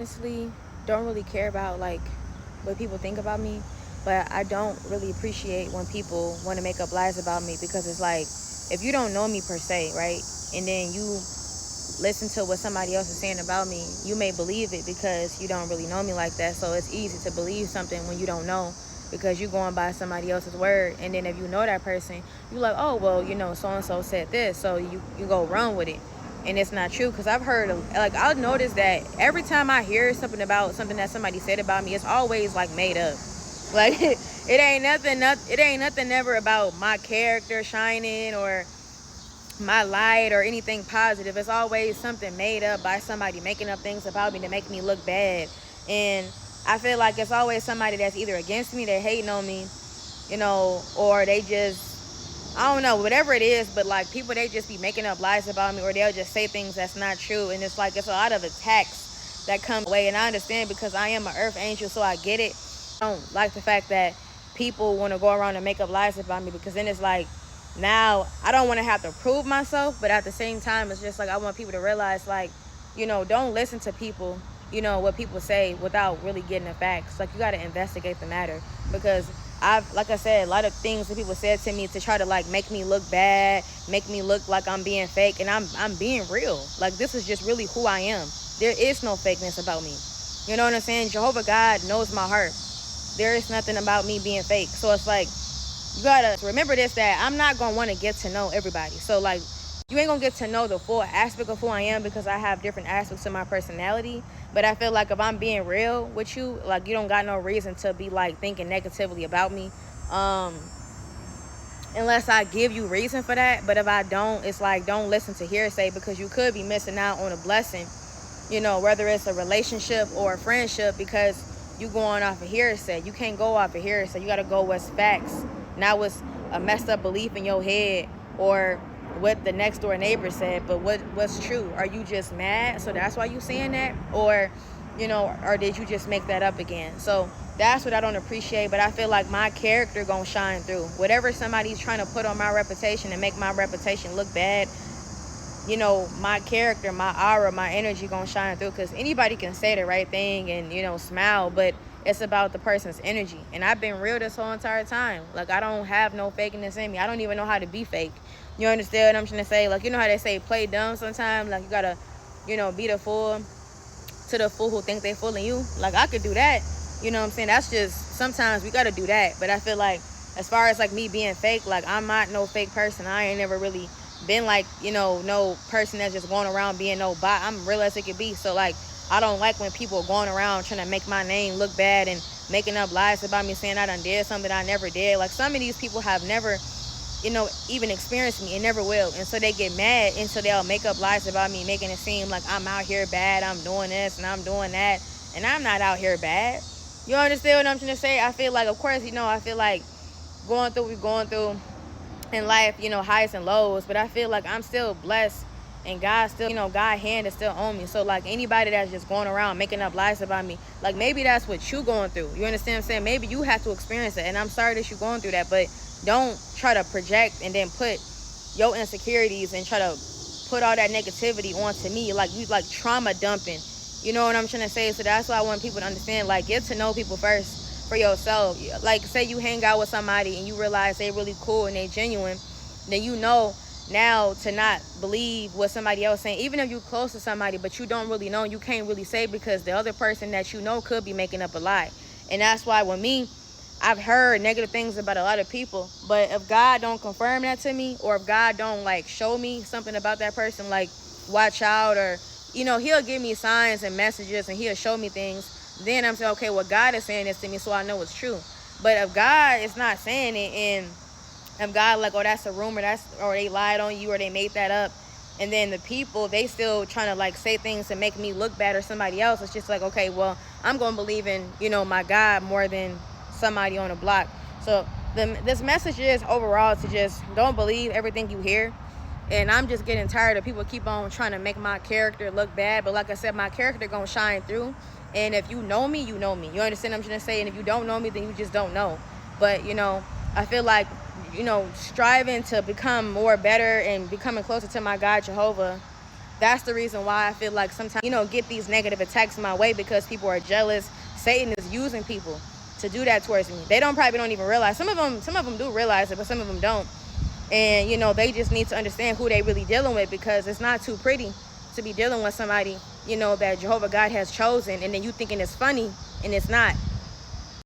Honestly, don't really care about like what people think about me, but I don't really appreciate when people want to make up lies about me, because it's like, if you don't know me per se, right, and then you listen to what somebody else is saying about me, you may believe it because you don't really know me like that. So it's easy to believe something when you don't know, because you're going by somebody else's word. And then if you know that person, you're like, oh, well, so and so said this, so you go run with it. And it's not true, because I've heard like, I'll notice that every time I hear something about something that somebody said about me, it's always like made up. Like it ain't nothing never about my character shining or my light or anything positive. It's always something made up by somebody making up things about me to make me look bad. And I feel like it's always somebody that's either against me, they hating on me, or they just, I don't know, whatever it is. But like, people, they just be making up lies about me, or they'll just say things that's not true. And it's like, it's a lot of attacks that come away. And I understand, because I am an earth angel, so I get it. I don't like the fact that people want to go around and make up lies about me, because then it's like, now I don't want to have to prove myself. But at the same time, it's just like, I want people to realize, like, don't listen to people, what people say without really getting the facts. Like, you got to investigate the matter, because like I said, a lot of things that people said to me to try to like make me look bad, make me look like I'm being fake, and I'm being real. Like, this is just really who I am. There is no fakeness about me. You know what I'm saying? Jehovah God knows my heart. There is nothing about me being fake. So it's like, you gotta remember this, that I'm not gonna want to get to know everybody. So like, you ain't gonna get to know the full aspect of who I am, because I have different aspects of my personality. But I feel like if I'm being real with you, like, you don't got no reason to be like thinking negatively about me, unless I give you reason for that. But if I don't, it's like, don't listen to hearsay, because you could be missing out on a blessing, whether it's a relationship or a friendship, because you going off of hearsay. You can't go off of hearsay. You got to go what's facts, not what's a messed up belief in your head, or what the next door neighbor said, but what's true. Are you just mad, so that's why you saying that? Or or did you just make that up again? So that's what I don't appreciate. But I feel like my character gonna shine through whatever somebody's trying to put on my reputation and make my reputation look bad. My character, my aura, my energy gonna shine through, because anybody can say the right thing and smile, but it's about the person's energy. And I've been real this whole entire time. Like, I don't have no fakeness in me. I don't even know how to be fake. You understand what I'm trying to say? Like, how they say play dumb sometimes? Like, you gotta be the fool to the fool who think they fooling you. Like, I could do that. You know what I'm saying? That's just, sometimes we gotta do that. But I feel like, as far as like me being fake, like, I'm not no fake person. I ain't never really been like, no person that's just going around being no bot. I'm real as it could be. So like, I don't like when people are going around trying to make my name look bad and making up lies about me, saying I done did something I never did. Like, some of these people have never, even experienced me, and never will. And so they get mad, and so they'll make up lies about me, making it seem like I'm out here bad, I'm doing this and I'm doing that. And I'm not out here bad. You understand what I'm trying to say? I feel like, of course, I feel like going through what we're going through in life, highs and lows, but I feel like I'm still blessed, and God still, God's hand is still on me. So like, anybody that's just going around making up lies about me, like, maybe that's what you going through. You understand what I'm saying? Maybe you have to experience it, and I'm sorry that you're going through that, but don't try to project and then put your insecurities and try to put all that negativity onto me. Like, you like trauma dumping. You know what I'm trying to say? So that's why I want people to understand, like, get to know people first for yourself. Like, say you hang out with somebody and you realize they really cool and they genuine, then now to not believe what somebody else saying. Even if you're close to somebody but you don't really know, you can't really say, because the other person that could be making up a lie. And that's why with me, I've heard negative things about a lot of people, but if God don't confirm that to me, or if God don't like show me something about that person, like watch out, or he'll give me signs and messages, and he'll show me things, then I'm saying, okay, well, God is saying this to me, so I know it's true. But if God is not saying it, and if God like, oh, that's a rumor, or they lied on you, or they made that up, and then the people, they still trying to like say things to make me look bad or somebody else, it's just like, okay, well, I'm gonna believe in my God more than somebody on the block. So this message is overall to just don't believe everything you hear. And I'm just getting tired of people keep on trying to make my character look bad. But like I said, my character gonna shine through. And if you know me, you know me. You understand what I'm trying to say? And if you don't know me, then you just don't know. But I feel like striving to become more better and becoming closer to my God Jehovah, That's the reason why I feel like sometimes, you know, get these negative attacks my way, because people are jealous. Satan is using people to do that towards me. They probably don't even realize. Some of them do realize it, but some of them don't. And, you know, they just need to understand who they really dealing with, because it's not too pretty to be dealing with somebody, you know, that Jehovah God has chosen, and then you thinking it's funny, and it's not.